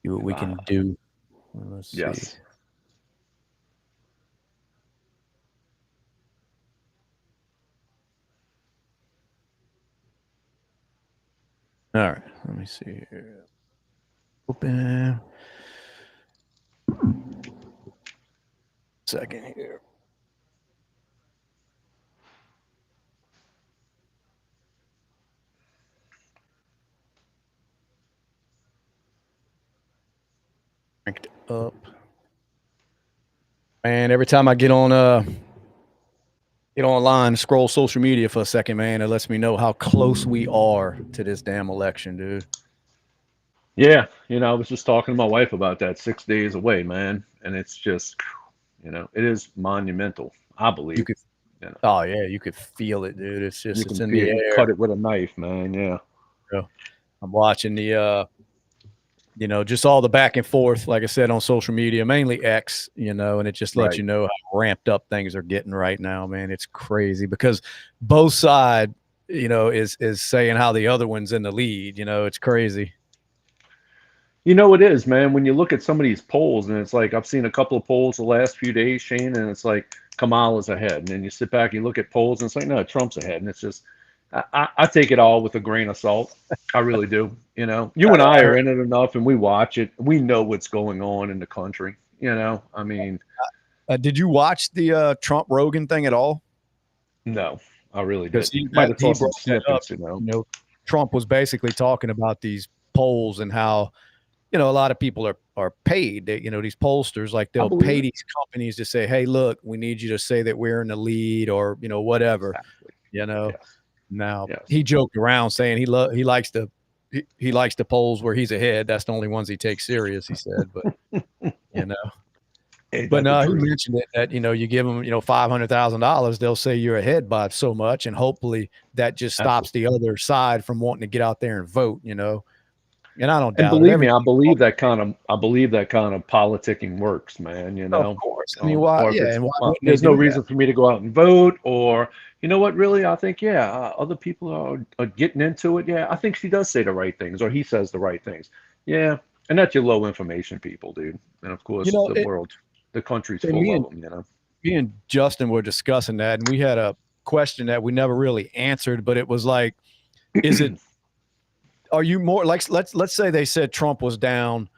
See what we can do. Let's see. Yes. All right. Let me see here. Open. Second here. Cranked up. Man, every time I get online, scroll social media for a second, man, it lets me know how close we are to this damn election, dude. Yeah, I was just talking to my wife about that 6 days away, man. And it's just, it is monumental, I You believe. could, You know, oh yeah, you could feel it, dude. It's just, you it's can in feel the you air. cut it with a knife, man. Yeah. Bro. I'm watching the, just all the back and forth, like I said, on social media, mainly X, and it just lets Right. you know how ramped up things are getting right now, man. It's crazy because both side, is saying how the other one's in the lead. It's crazy. It is, man. When you look at some of these polls, and it's like I've seen a couple of polls the last few days, Shane, and it's like Kamala's ahead. And then you sit back, you look at polls, and it's like, no, Trump's ahead. And it's just, I take it all with a grain of salt. I really do. You and I I are heard, in it enough, and we watch it. We know what's going on in the country. I mean, did you watch the Trump Rogan thing at all? no, I really Because didn't. Might have he saw brought some that up. snippets. Trump was basically talking about these polls and how a lot of people are paid. These pollsters, like I they'll believe pay it. these companies to say, "Hey, look, we need you to say that we're in the lead," or whatever. Exactly. You know. Yes. Now Yes. he joked around saying he likes to he likes the polls where he's ahead. That's the only ones he takes serious. He said, but you know. Ain't But that the no, he truth? mentioned it that you give them $500,000, they'll say you're ahead by so much, and hopefully that just stops Absolutely. the other side from wanting to get out there and vote. And I don't And doubt it. believe me, I Everything, believe that kind of I believe that kind of politicking works, man, of course. I mean, why? Or if Yeah, it's and why wouldn't they there's no do that? reason for me to go out and vote, or you know what, really, I think, yeah, other people are getting into it. Yeah, I think she does say the right things, or he says the right things. Yeah, and that's your low information people, dude. And of You course, know, the country's and full of them. me and Justin were discussing that, and we had a question that we never really answered, but it was like, is it? Are you more like let's say they said Trump was down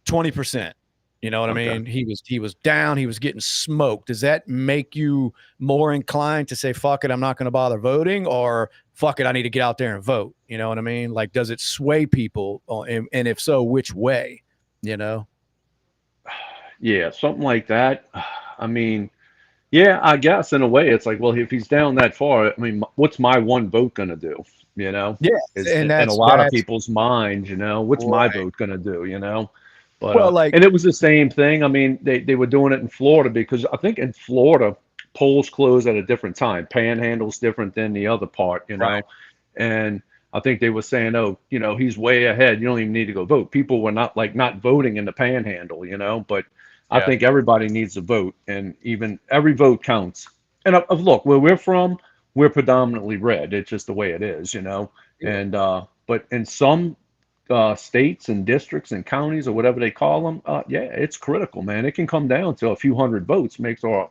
20%. You know what I Okay. mean? He was down, he was getting smoked. Does that make you more inclined to say, fuck it, I'm not going to bother voting, or fuck it, I need to get out there and vote? You know what I mean? Like, does it sway people? And if so, which way? You know? Yeah, something like that. I mean, yeah, I guess in a way it's like, well, if he's down that far, I mean, what's my one vote gonna do? You know, Yeah. is And in a lot of that's people's minds, what's my right. vote gonna do? But Well, like, and it was the same thing. I mean, they were doing it in Florida because I think in Florida polls close at a different time. Panhandle's different than the other part. right. And I think they were saying, oh, he's way ahead. You don't even need to go vote. People were not voting in the Panhandle. But I Yeah. think everybody needs to vote, and even every vote counts. And look, where we're from, we're predominantly red. It's just the way it is. And but in some states and districts and counties or whatever they call them, yeah, it's critical, man. It can come down to a few hundred votes makes or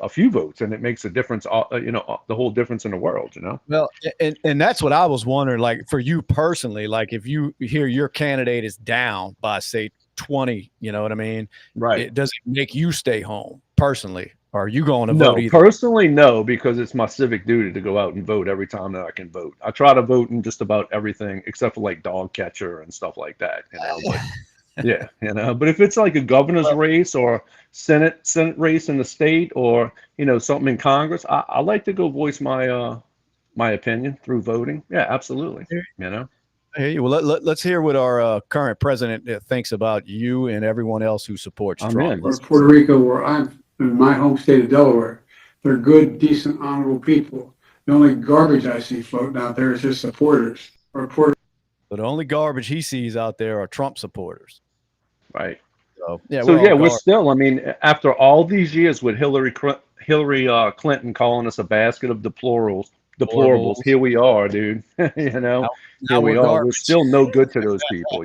a few votes, and it makes a difference. The whole difference in the world. Well, and that's what I was wondering. Like, for you personally, like if you hear your candidate is down by say 20, you know what I mean? Right. It doesn't make you stay home personally. Or are you going to vote No, either? personally, no, because it's my civic duty to go out and vote every time that I can vote. I try to vote in just about everything except for like dog catcher and stuff like that. But yeah. But if it's like a governor's Well, race or Senate race in the state, or something in Congress, I like to go voice my opinion through voting. Yeah, absolutely. You know. hey, well, let's hear what our current president thinks about you and everyone else who supports I'm Trump. in. Or Puerto Rico, where I'm in my home state of Delaware. They're good, decent, honorable people. The only garbage I see floating out there is his supporters. Or Puerto But the only garbage he sees out there are Trump supporters. Right. So yeah, So we're all yeah, we're garbage. still. I mean, after all these years with Hillary Clinton calling us a basket of deplorables, Horribles. here we are, dude. Now, Here now we we're are. We're garbage. still no good to those people.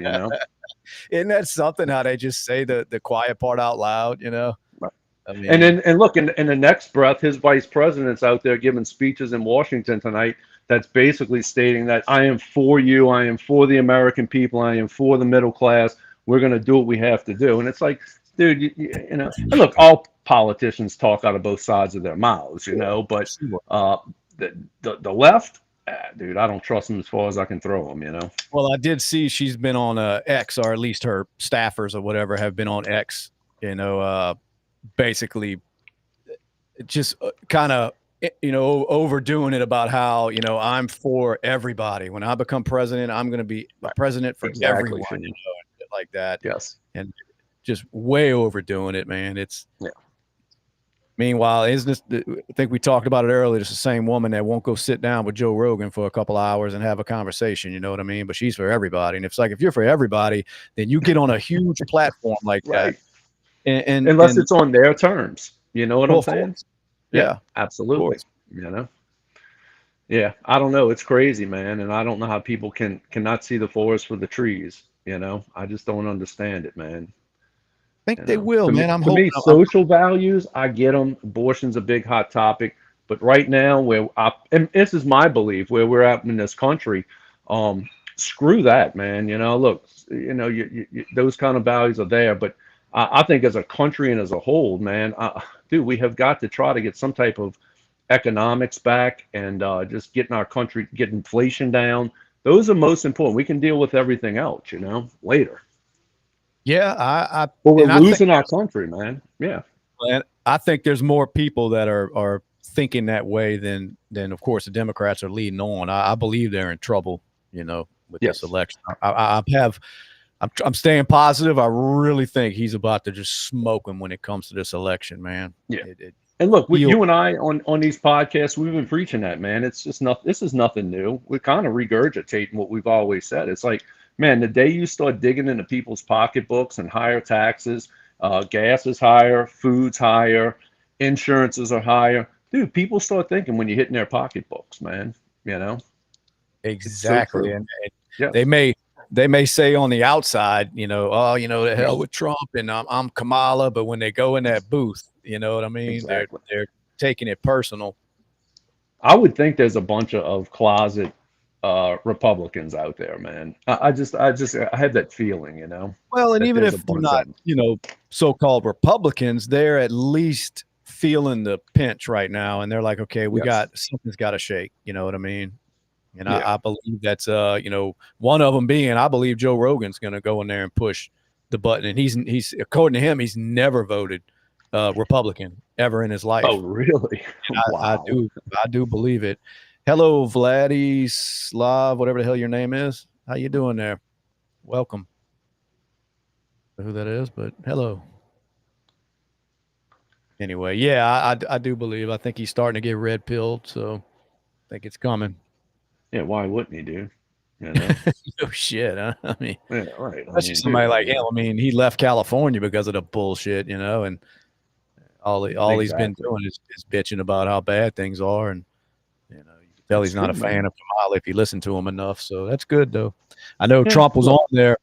Isn't that something how they just say the quiet part out loud, you know? Right. I mean, And then, and look, in the next breath, his vice president's out there giving speeches in Washington tonight that's basically stating that I am for you, I am for the American people, I am for the middle class. We're going to do what we have to do. And it's like, dude, you know, and look, all politicians talk out of both sides of their mouths, you know, but the left, dude, I don't trust them as far as I can throw them, you know. well, I did see she's been on X, or at least her staffers or whatever have been on X, you know, basically just kind of, you know, overdoing it about how, you know, I'm for everybody. When I become president, I'm going to be a president for everyone, you know, and like that. Yes. And just way overdoing it, man. It's, yeah. Meanwhile, isn't this, I think we talked about it earlier, it's the same woman that won't go sit down with Joe Rogan for a couple hours and have a conversation, you know what I mean? But she's for everybody. And it's like, if you're for everybody, then you get on a huge platform like that. And unless it's on their terms, you know what I'm saying? Yeah, absolutely. You know, yeah, I don't know. It's crazy, man. And I don't know how people cannot see the forest for the trees. You know, I just don't understand it, man. I think they will, man. I'm hoping. Me, social values, I get them. Abortion's a big hot topic, but right now, and this is my belief, where we're at in this country, screw that, man. You know, look, you know, those kind of values are there, but I think as a country and as a whole, man, dude, we have got to try to get some type of economics back and just getting our country, get inflation down. Those are most important. We can deal with everything else, you know, later. Yeah, but we're losing our country, man. Yeah, and I think there's more people that are thinking that way than of course the Democrats are leading on. I believe they're in trouble, you know, with this election. I'm staying positive. I really think he's about to just smoke him when it comes to this election, man. Yeah. And look, you and I on these podcasts, we've been preaching that, man. It's just this is nothing new. We're kind of regurgitating what we've always said. It's like, man, the day you start digging into people's pocketbooks and higher taxes, gas is higher, food's higher, insurances are higher. Dude, people start thinking when you're hitting their pocketbooks, man, you know? Exactly. So and they may say on the outside, you know, oh, you know, the hell with Trump and I'm Kamala. But when they go in that booth, you know what I mean? Exactly. They're taking it personal. I would think there's a bunch of closet Republicans out there, man. I had that feeling, you know. Well, and even if they're not, you know, so-called Republicans, they're at least feeling the pinch right now, and they're like, okay, something's got to shake. You know what I mean? And I believe that's you know, one of them being, I believe Joe Rogan's going to go in there and push the button, and he's according to him, he's never voted Republican ever in his life. Oh, really? Wow. I do believe it. Hello, Vladislav, whatever the hell your name is. How you doing there? Welcome. I don't know who that is, but hello. Anyway, yeah, I do believe. I think he's starting to get red pilled, so I think it's coming. Yeah, why wouldn't he, dude? You know? No shit, huh? I mean, yeah, right. Especially somebody like him. I mean, he left California because of the bullshit, you know, and all he's been doing is bitching about how bad things are, and you know, you can tell he's not a fan of Kamala if you listen to him enough. So that's good, though. I know Trump was on there.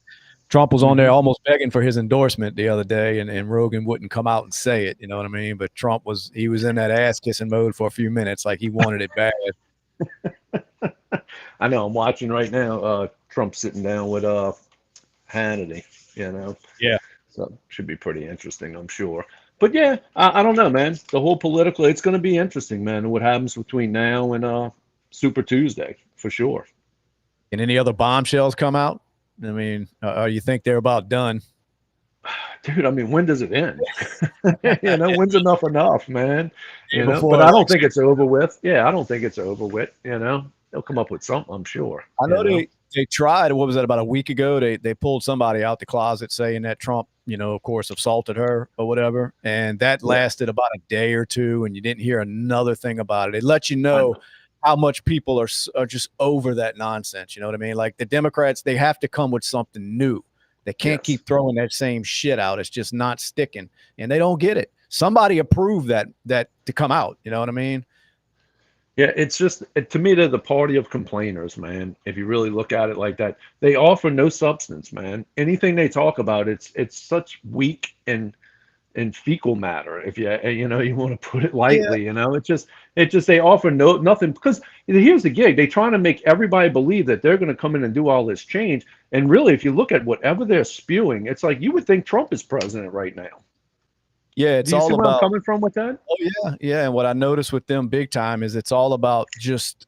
Trump was on there almost begging for his endorsement the other day, and Rogan wouldn't come out and say it. You know what I mean? But Trump was in that ass kissing mode for a few minutes, like he wanted it bad. I know. I'm watching right now. Trump sitting down with Hannity. You know. Yeah. So should be pretty interesting, I'm sure. But yeah, I don't know, man. The whole political, it's going to be interesting, man. What happens between now and Super Tuesday, for sure. And any other bombshells come out? I mean, you think they're about done? Dude, I mean, when does it end? You know, when's enough, man? You know, but I don't think it's over with. Yeah, I don't think it's over with. You know, they'll come up with something, I'm sure. I know they tried. What was that, about a week ago? They pulled somebody out the closet saying that Trump, you know, of course, assaulted her or whatever, and that lasted about a day or two, and you didn't hear another thing about it. It let you know how much people are just over that nonsense. You know what I mean? Like the Democrats, they have to come with something new. They can't keep throwing that same shit out. It's just not sticking, and they don't get it. Somebody approved that to come out. You know what I mean? Yeah, it's just to me they're the party of complainers, man. If you really look at it like that, they offer no substance, man. Anything they talk about, it's such weak and fecal matter. If you want to put it Yeah. lightly, it just they offer nothing because here's the gig. They trying to make everybody believe that they're going to come in and do all this change. And really, if you look at whatever they're spewing, it's like you would think Trump is president right now. Yeah, Do it's you see all where I'm about. coming from with that? Oh yeah, yeah. And what I noticed with them big time is it's all about just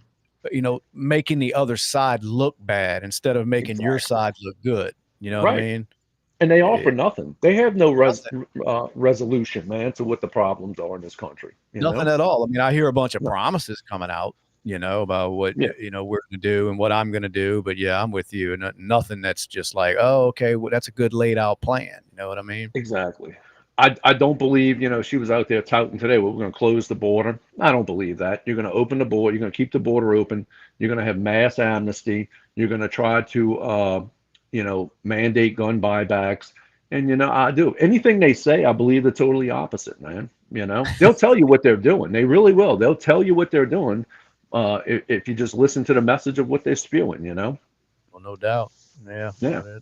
making the other side look bad instead of making your Exactly. side look good. You know what I Right. mean? And they Eh, offer nothing. They have no nothing, resolution, man, to what the problems are in this country. nothing at all. I mean, I hear a bunch of No. promises coming out, about what Yeah, we're going to do and what I'm going to do. But yeah, I'm with you. Nothing that's just like, oh, okay, well, that's a good laid out plan. You know what I mean? exactly. I don't believe, she was out there touting today, well, we're going to close the border. I don't believe that. You're going to open the border. You're going to keep the border open. You're going to have mass amnesty. You're going to try to, mandate gun buybacks. And, I do. Anything they say, I believe the totally opposite, man. They'll tell you what they're doing. They really will. They'll tell you what they're doing if you just listen to the message of what they're spewing. Well, no doubt. Yeah. Yeah,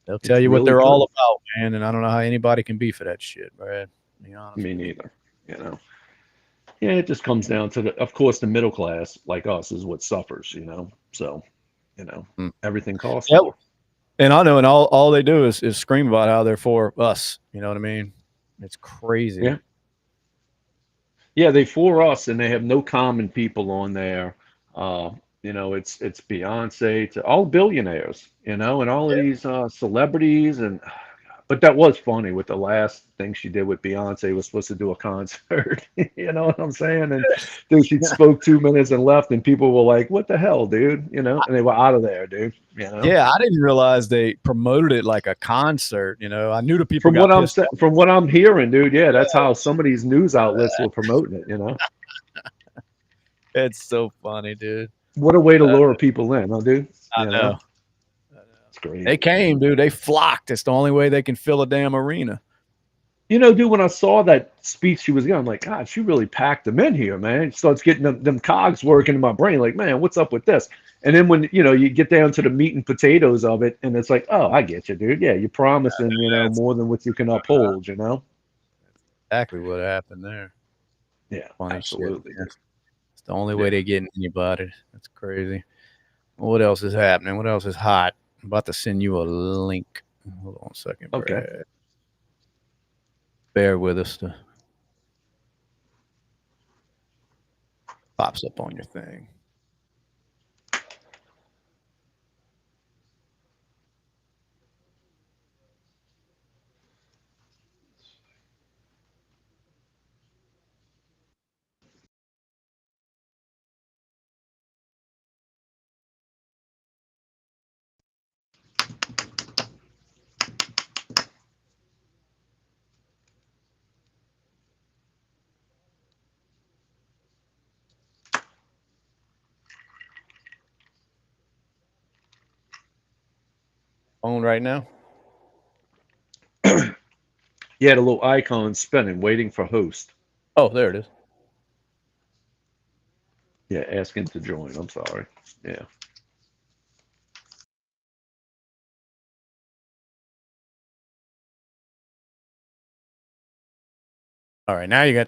They'll tell it's you what really they're all true. about, man. And I don't know how anybody can be for that shit, Brad. To be honest Me with you. neither. You know. Yeah, it just comes down to of course, the middle class like us is what suffers. So, you know, Mm. everything costs Yep. more. And I know, and all they do is scream about how they're for us. You know what I mean? It's crazy. Yeah. Yeah, they for us and they have no common people on there. Uh, it's Beyonce to all billionaires, and all of these celebrities and but that was funny with the last thing she did with Beyonce was supposed to do a concert. You know what I'm saying? And dude, she spoke 2 minutes and left, and people were like, "What the hell, dude?" And they were out of there, dude. Yeah, I didn't realize they promoted it like a concert. I knew the people From got what I'm pissed sa- off. from what I'm hearing, dude, yeah, that's how some of these news outlets were promoting it. It's so funny, dude. What a way to lure people in, huh, dude? I know. It's They crazy. came, dude. They flocked. It's the only way they can fill a damn arena. Dude, when I saw that speech she was giving, I'm like, God, she really packed them in here, man. It starts getting them cogs working in my brain, like, man, what's up with this? And then when you get down to the meat and potatoes of it, and it's like, oh, I get you, dude. Yeah, you're promising, That's more than what you can uphold. exactly what happened there. Yeah, Funny shit. absolutely, Man. dude. It's the only way Yeah. they get anybody. That's crazy. What else is happening? What else is hot? I'm about to send you a link. Hold on a second, Okay. Brad. Bear with us. Pops up on your thing. On right now. Yeah, the little icon spinning, waiting for host. Oh, there it is. Yeah, asking to join. I'm sorry. Yeah. All right, now you got